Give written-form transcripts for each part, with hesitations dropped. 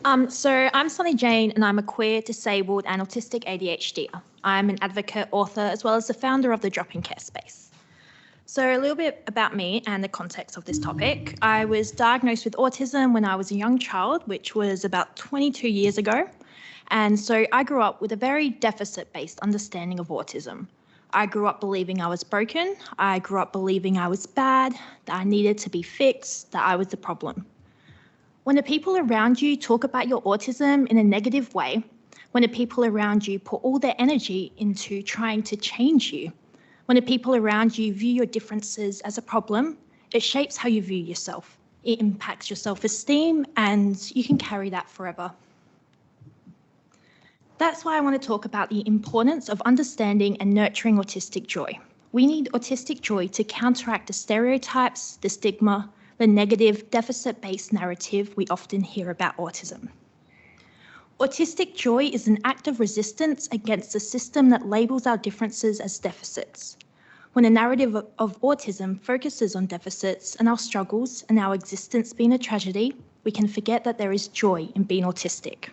So I'm SonnyJane and I'm a queer, disabled and autistic ADHD. I'm an advocate, author, as well as the founder of the Drop-In Care Space. So a little bit about me and the context of this topic. I was diagnosed with autism when I was a young child, which was about 22 years ago. And so I grew up with a very deficit-based understanding of autism. I grew up believing I was broken. I grew up believing I was bad, that I needed to be fixed, that I was the problem. When the people around you talk about your autism in a negative way, when the people around you put all their energy into trying to change you, when the people around you view your differences as a problem, it shapes how you view yourself. It impacts your self-esteem and you can carry that forever. That's why I want to talk about the importance of understanding and nurturing autistic joy. We need autistic joy to counteract the stereotypes, the stigma, the negative deficit-based narrative we often hear about autism. Autistic joy is an act of resistance against a system that labels our differences as deficits. When the narrative of autism focuses on deficits and our struggles and our existence being a tragedy, we can forget that there is joy in being autistic.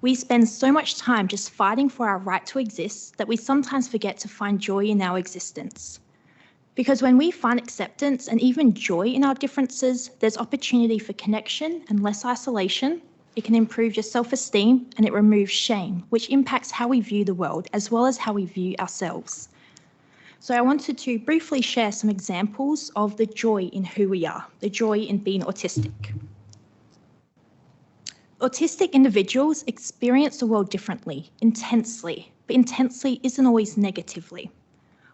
We spend so much time just fighting for our right to exist that we sometimes forget to find joy in our existence. Because when we find acceptance and even joy in our differences, there's opportunity for connection and less isolation. It can improve your self-esteem and it removes shame, which impacts how we view the world as well as how we view ourselves. So I wanted to briefly share some examples of the joy in who we are, the joy in being autistic. Autistic individuals experience the world differently, intensely, but intensely isn't always negatively.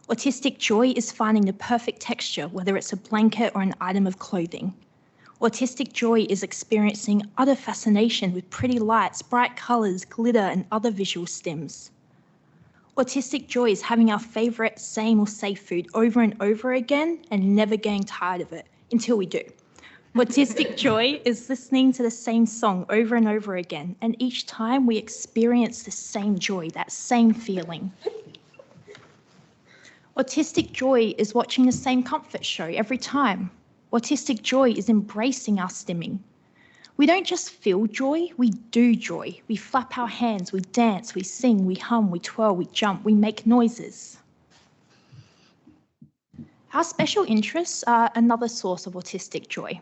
Autistic joy is finding the perfect texture, whether it's a blanket or an item of clothing. Autistic joy is experiencing utter fascination with pretty lights, bright colours, glitter and other visual stims. Autistic joy is having our favourite same or safe food over and over again and never getting tired of it, until we do. Autistic joy is listening to the same song over and over again, and each time we experience the same joy, that same feeling. Autistic joy is watching the same comfort show every time. Autistic joy is embracing our stimming. We don't just feel joy, we do joy. We flap our hands, we dance, we sing, we hum, we twirl, we jump, we make noises. Our special interests are another source of autistic joy.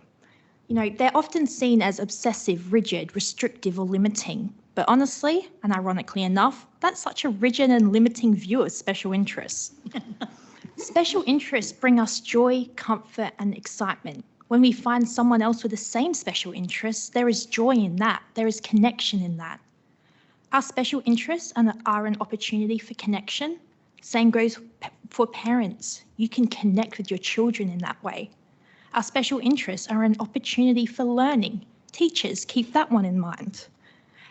They're often seen as obsessive, rigid, restrictive or limiting. But honestly, and ironically enough, that's such a rigid and limiting view of special interests. Special interests bring us joy, comfort and excitement. When we find someone else with the same special interests, there is joy in that. There is connection in that. Our special interests are an opportunity for connection. Same goes for parents. You can connect with your children in that way. Our special interests are an opportunity for learning. Teachers, keep that one in mind.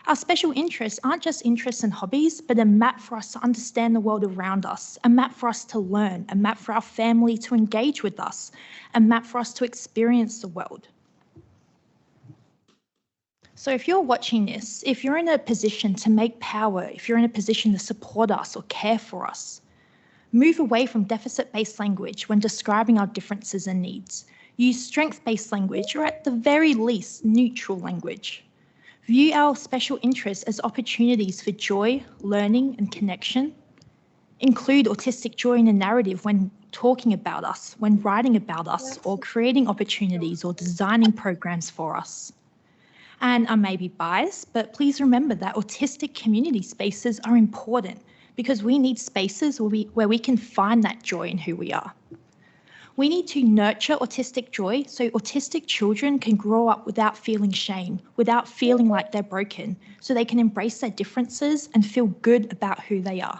Our special interests aren't just interests and hobbies, but a map for us to understand the world around us, a map for us to learn, a map for our family to engage with us, a map for us to experience the world. So if you're watching this, if you're in a position to make power, if you're in a position to support us or care for us, move away from deficit-based language when describing our differences and needs. Use strength-based language, or at the very least, neutral language. View our special interests as opportunities for joy, learning and connection. Include autistic joy in the narrative when talking about us, when writing about us, or creating opportunities or designing programs for us. And I may be biased, but please remember that autistic community spaces are important because we need spaces where we can find that joy in who we are. We need to nurture autistic joy so autistic children can grow up without feeling shame, without feeling like they're broken, so they can embrace their differences and feel good about who they are.